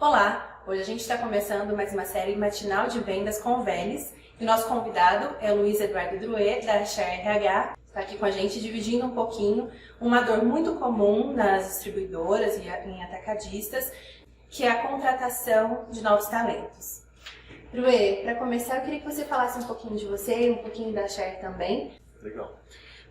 Olá! Hoje a gente está começando mais uma série matinal de vendas com o Vélez e o nosso convidado é o Luiz Eduardo Drouet, da Share RH. Está aqui com a gente dividindo um pouquinho uma dor muito comum nas distribuidoras e em atacadistas, que é a contratação de novos talentos. Drouet, para começar eu queria que você falasse um pouquinho de você e um pouquinho da Share também. Legal.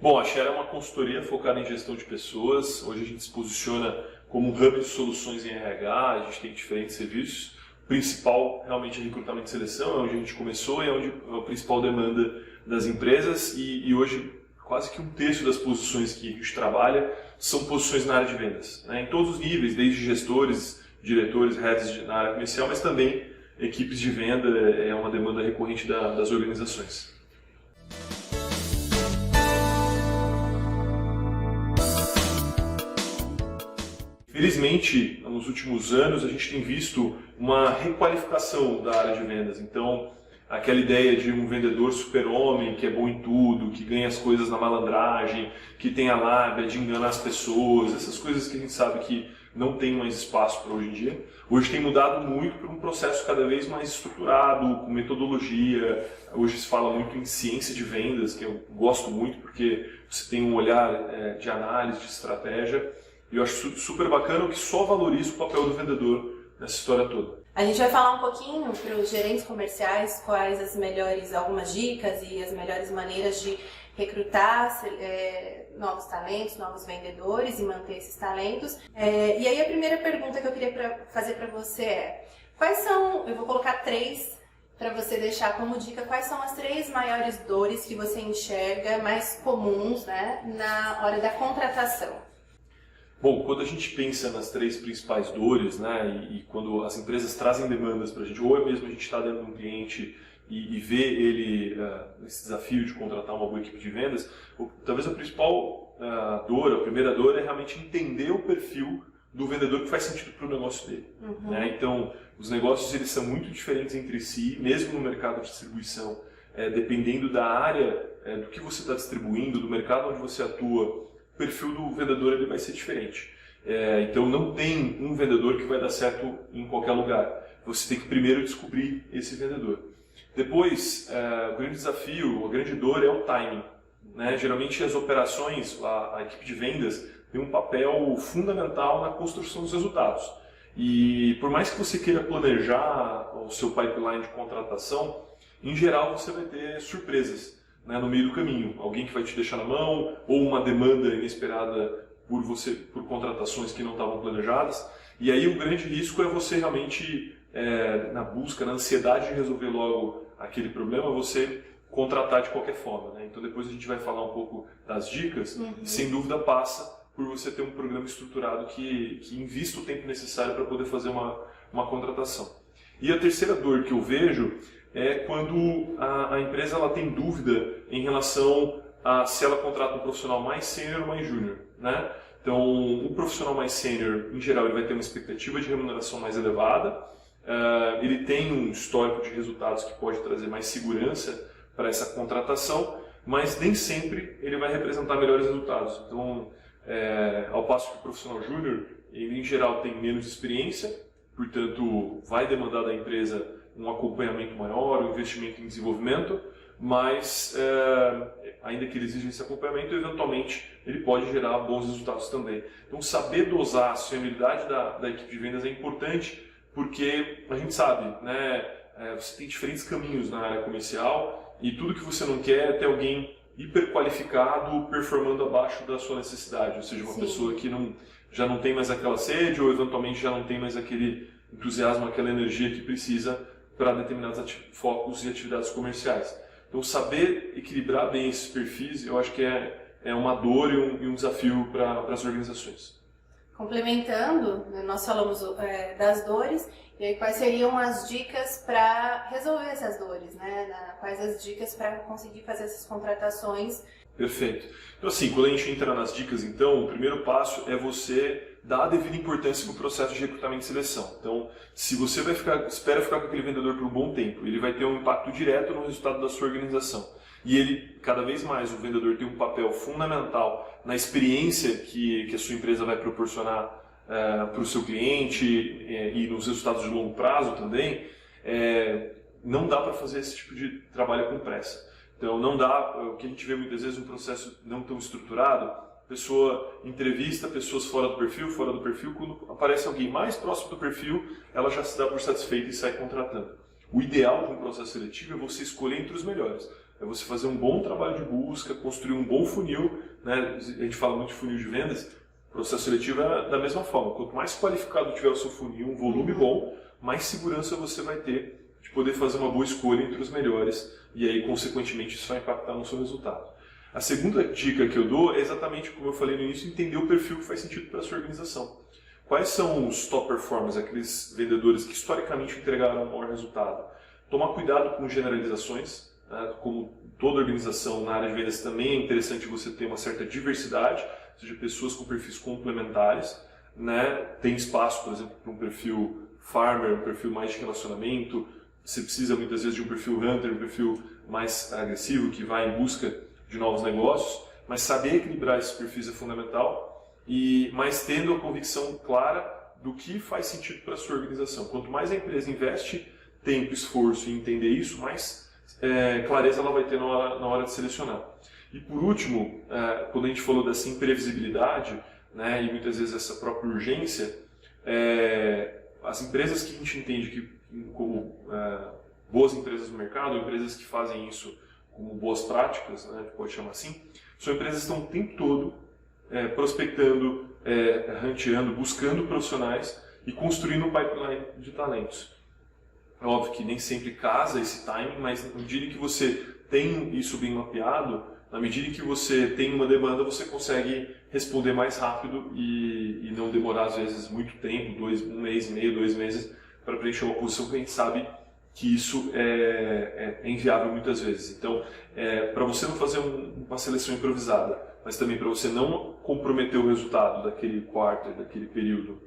Bom, a Share é uma consultoria focada em gestão de pessoas. Hoje a gente se posiciona como um hub de soluções em RH, a gente tem diferentes serviços. O principal realmente é recrutamento e seleção, é onde a gente começou e é onde é a principal demanda das empresas e hoje quase que um terço das posições que a gente trabalha são posições na área de vendas, né? Em todos os níveis, desde gestores, diretores, heads na área comercial, mas também equipes de venda é uma demanda recorrente das organizações. Felizmente, nos últimos anos, a gente tem visto uma requalificação da área de vendas. Então, aquela ideia de um vendedor super-homem, que é bom em tudo, que ganha as coisas na malandragem, que tem a lábia de enganar as pessoas, essas coisas que a gente sabe que não tem mais espaço para hoje em dia. Hoje tem mudado muito para um processo cada vez mais estruturado, com metodologia. Hoje se fala muito em ciência de vendas, que eu gosto muito porque você tem um olhar de análise, de estratégia. E eu acho super bacana o que só valoriza o papel do vendedor nessa história toda. A gente vai falar um pouquinho para os gerentes comerciais quais algumas dicas e as melhores maneiras de recrutar novos talentos, novos vendedores e manter esses talentos. E aí a primeira pergunta que eu queria fazer para você é, eu vou colocar 3 para você deixar como dica, quais são as 3 maiores dores que você enxerga mais comuns, né, na hora da contratação? Bom, quando a gente pensa nas 3 principais dores, né, e quando as empresas trazem demandas para a gente, ou é mesmo a gente está dentro de um cliente e vê ele esse desafio de contratar uma boa equipe de vendas, talvez a principal dor, a primeira dor é realmente entender o perfil do vendedor que faz sentido para o negócio dele. Uhum. Né? Então, os negócios eles são muito diferentes entre si, mesmo no mercado de distribuição, dependendo da área do que você está distribuindo, do mercado onde você atua. O perfil do vendedor ele vai ser diferente. Então não tem um vendedor que vai dar certo em qualquer lugar. Você tem que primeiro descobrir esse vendedor. Depois, o grande desafio, a grande dor é o timing, né? Geralmente as operações, a equipe de vendas tem um papel fundamental na construção dos resultados. E por mais que você queira planejar o seu pipeline de contratação, em geral você vai ter surpresas, né, no meio do caminho, alguém que vai te deixar na mão ou uma demanda inesperada por contratações que não estavam planejadas. E aí o grande risco é você realmente, na busca, na ansiedade de resolver logo aquele problema, você contratar de qualquer forma, né? Então depois a gente vai falar um pouco das dicas. Uhum. Sem dúvida passa por você ter um programa estruturado que invista o tempo necessário para poder fazer uma contratação. E a terceira dor que eu vejo é quando a empresa ela tem dúvida em relação a se ela contrata um profissional mais sênior ou mais júnior, né? Então, um profissional mais sênior, em geral, ele vai ter uma expectativa de remuneração mais elevada, ele tem um histórico de resultados que pode trazer mais segurança para essa contratação, mas nem sempre ele vai representar melhores resultados. Então, ao passo que o profissional júnior, ele em geral tem menos experiência, portanto, vai demandar da empresa um acompanhamento maior, um investimento em desenvolvimento, mas ainda que ele exija esse acompanhamento, eventualmente ele pode gerar bons resultados também. Então saber dosar a senioridade da equipe de vendas é importante, porque a gente sabe, né, você tem diferentes caminhos na área comercial e tudo que você não quer é ter alguém hiperqualificado performando abaixo da sua necessidade, ou seja, uma Sim. pessoa que já não tem mais aquela sede ou eventualmente já não tem mais aquele entusiasmo, aquela energia que precisa para determinados focos e atividades comerciais. Então, saber equilibrar bem esses perfis, eu acho que é uma dor e um desafio para as organizações. Complementando, nós falamos das dores, e aí quais seriam as dicas para resolver essas dores, né? Quais as dicas para conseguir fazer essas contratações? Perfeito. Então, assim, quando a gente entra nas dicas, então, o primeiro passo é você dar a devida importância para o processo de recrutamento e seleção. Então, se você espera ficar com aquele vendedor por um bom tempo, ele vai ter um impacto direto no resultado da sua organização. E ele, cada vez mais, o vendedor tem um papel fundamental na experiência que a sua empresa vai proporcionar para o seu cliente e nos resultados de longo prazo também, não dá para fazer esse tipo de trabalho com pressa. Então não dá, o que a gente vê muitas vezes um processo não tão estruturado, pessoa entrevista pessoas fora do perfil, quando aparece alguém mais próximo do perfil, ela já se dá por satisfeita e sai contratando. O ideal de um processo seletivo é você escolher entre os melhores. É você fazer um bom trabalho de busca, construir um bom funil, né? A gente fala muito de funil de vendas, o processo seletivo é da mesma forma. Quanto mais qualificado tiver o seu funil, um volume bom, mais segurança você vai ter de poder fazer uma boa escolha entre os melhores e aí, consequentemente, isso vai impactar no seu resultado. A segunda dica que eu dou é exatamente, como eu falei no início, entender o perfil que faz sentido para a sua organização. Quais são os top performers, aqueles vendedores que historicamente entregaram o maior resultado? Tomar cuidado com generalizações, né? Como toda organização na área de vendas também é interessante você ter uma certa diversidade, ou seja, pessoas com perfis complementares, né? Tem espaço, por exemplo, para um perfil farmer, um perfil mais de relacionamento. Você precisa muitas vezes de um perfil hunter, um perfil mais agressivo que vai em busca de novos negócios, mas saber equilibrar esses perfis é fundamental, mas tendo a convicção clara do que faz sentido para a sua organização. Quanto mais a empresa investe tempo, esforço em entender isso, mais clareza ela vai ter na hora de selecionar. E por último, quando a gente falou dessa imprevisibilidade, né, e muitas vezes essa própria urgência, as empresas que a gente entende como boas empresas no mercado, empresas que fazem isso como boas práticas, né, a gente pode chamar assim, são empresas que estão o tempo todo prospectando, ranteando, buscando profissionais e construindo um pipeline de talentos. É óbvio que nem sempre casa esse timing, mas na medida que você tem isso bem mapeado, na medida que você tem uma demanda, você consegue responder mais rápido e não demorar, às vezes, muito tempo, um mês e meio, 2 meses, para preencher uma posição que a gente sabe que isso é inviável muitas vezes. Então, para você não fazer uma seleção improvisada, mas também para você não comprometer o resultado daquele quarto, daquele período,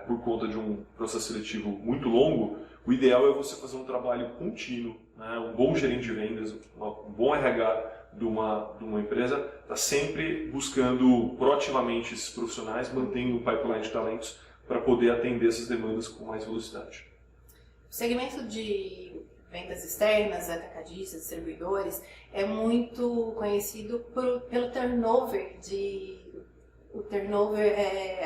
por conta de um processo seletivo muito longo, o ideal é você fazer um trabalho contínuo, né? Um bom gerente de vendas, um bom RH de uma empresa, está sempre buscando proativamente esses profissionais, mantendo um pipeline de talentos para poder atender essas demandas com mais velocidade. O segmento de vendas externas, atacadistas, distribuidores, é muito conhecido pelo turnover,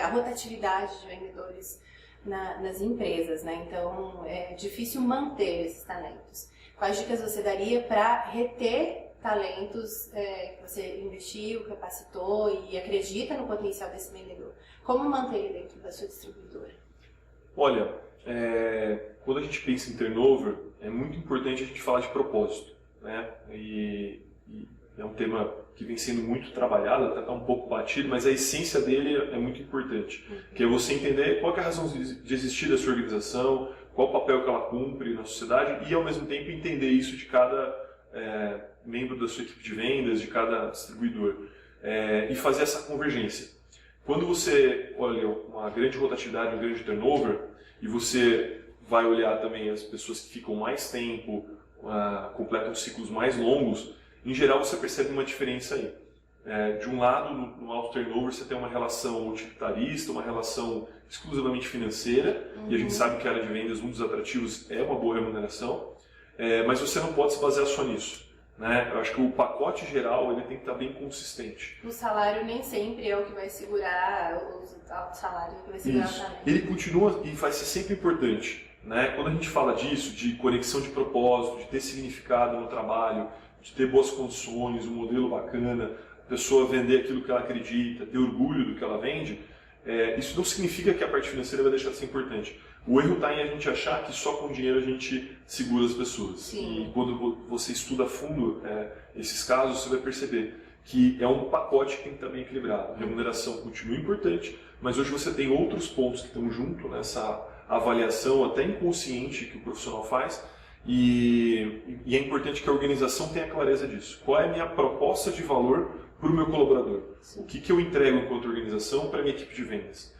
a rotatividade de vendedores nas empresas, né? Então é difícil manter esses talentos. Quais dicas você daria para reter talentos que você investiu, capacitou e acredita no potencial desse vendedor? Como manter ele dentro da sua distribuidora? Olha, quando a gente pensa em turnover, é muito importante a gente falar de propósito, né? E é um tema que vem sendo muito trabalhado, até está um pouco batido, mas a essência dele é muito importante, que é você entender qual é a razão de existir da sua organização, qual o papel que ela cumpre na sociedade e, ao mesmo tempo, entender isso de cada membro da sua equipe de vendas, de cada distribuidor, e fazer essa convergência. Quando você olha uma grande rotatividade, um grande turnover, e você vai olhar também as pessoas que ficam mais tempo, completam ciclos mais longos, em geral você percebe uma diferença aí. De um lado, no alto turnover, você tem uma relação utilitarista, uma relação exclusivamente financeira, e a gente sabe que a área de vendas, um dos atrativos é uma boa remuneração, mas você não pode se basear só nisso, né? Eu acho que o pacote geral ele tem que estar bem consistente. O salário nem sempre é o que vai segurar, os altos salários que vai segurar Isso. o talento. Ele continua e vai ser sempre importante, né? Quando a gente fala disso, de conexão de propósito, de ter significado no trabalho, de ter boas condições, um modelo bacana, a pessoa vender aquilo que ela acredita, ter orgulho do que ela vende, isso não significa que a parte financeira vai deixar de ser importante. O erro está em a gente achar que só com dinheiro a gente segura as pessoas. Sim. E quando você estuda a fundo esses casos, você vai perceber que é um pacote que tem que estar bem equilibrado. A remuneração continua importante, mas hoje você tem outros pontos que estão junto nessa avaliação até inconsciente que o profissional faz, e é importante que a organização tenha clareza disso. Qual é a minha proposta de valor para o meu colaborador? Sim. O que eu entrego enquanto organização para a minha equipe de vendas?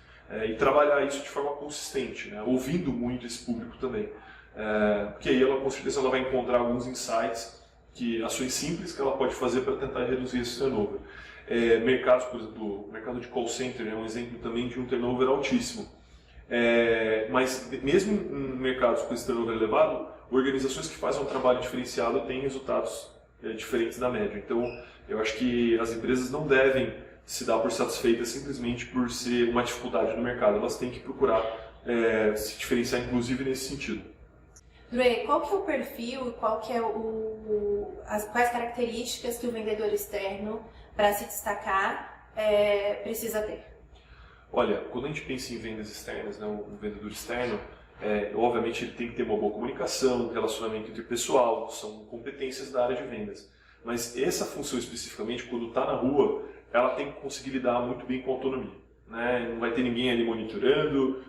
E trabalhar isso de forma consistente, né? Ouvindo muito esse público também. Porque aí ela, com certeza, ela vai encontrar alguns insights ações simples que ela pode fazer para tentar reduzir esse turnover. Mercados, por exemplo, o mercado de call center é um exemplo também de um turnover altíssimo. Mas mesmo em mercados com esse turnover elevado, organizações que fazem um trabalho diferenciado têm resultados diferentes da média. Então, eu acho que as empresas não devem se dar por satisfeitas simplesmente por ser uma dificuldade no mercado. Elas têm que procurar se diferenciar, inclusive, nesse sentido. Dre, qual que é o perfil, quais características que o vendedor externo, para se destacar, precisa ter? Olha, quando a gente pensa em vendas externas, né, um vendedor externo, obviamente ele tem que ter uma boa comunicação, relacionamento interpessoal, são competências da área de vendas. Mas essa função especificamente, quando está na rua, ela tem que conseguir lidar muito bem com a autonomia. Né? Não vai ter ninguém ali monitorando,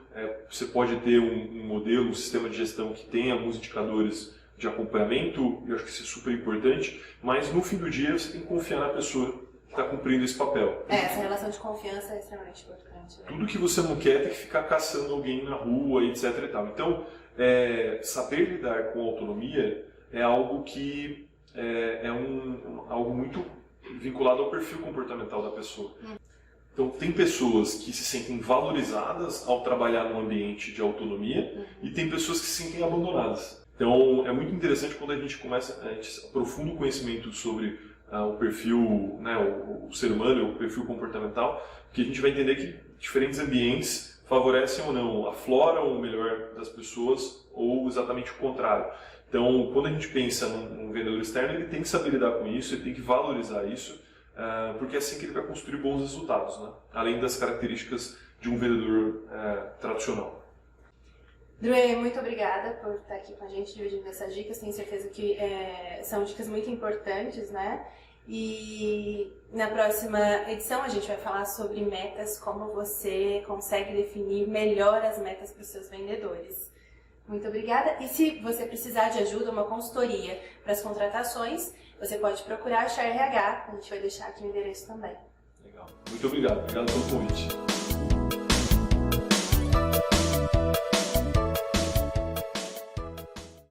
você pode ter um modelo, um sistema de gestão que tem alguns indicadores de acompanhamento, eu acho que isso é super importante, mas no fim do dia você tem que confiar na pessoa que está cumprindo esse papel. Essa relação de confiança é extremamente importante. Né? Tudo que você não quer tem que ficar caçando alguém na rua, etc. e tal. Então, saber lidar com autonomia é algo que algo muito vinculado ao perfil comportamental da pessoa. Então, tem pessoas que se sentem valorizadas ao trabalhar num ambiente de autonomia e tem pessoas que se sentem abandonadas. Então, é muito interessante quando a gente aprofunda o conhecimento sobre o perfil, né, o ser humano, o perfil comportamental, que a gente vai entender que diferentes ambientes favorecem ou não, afloram o melhor das pessoas ou exatamente o contrário. Então, quando a gente pensa num vendedor externo, ele tem que saber lidar com isso, ele tem que valorizar isso, porque é assim que ele vai construir bons resultados, né? Além das características de um vendedor tradicional. Dre, muito obrigada por estar aqui com a gente dividindo essas dicas. Tenho certeza que são dicas muito importantes, né? E na próxima edição a gente vai falar sobre metas, como você consegue definir melhor as metas para os seus vendedores. Muito obrigada. E se você precisar de ajuda, uma consultoria para as contratações, você pode procurar a RH. A gente vai deixar aqui o endereço também. Legal. Muito obrigado. Obrigado pelo convite.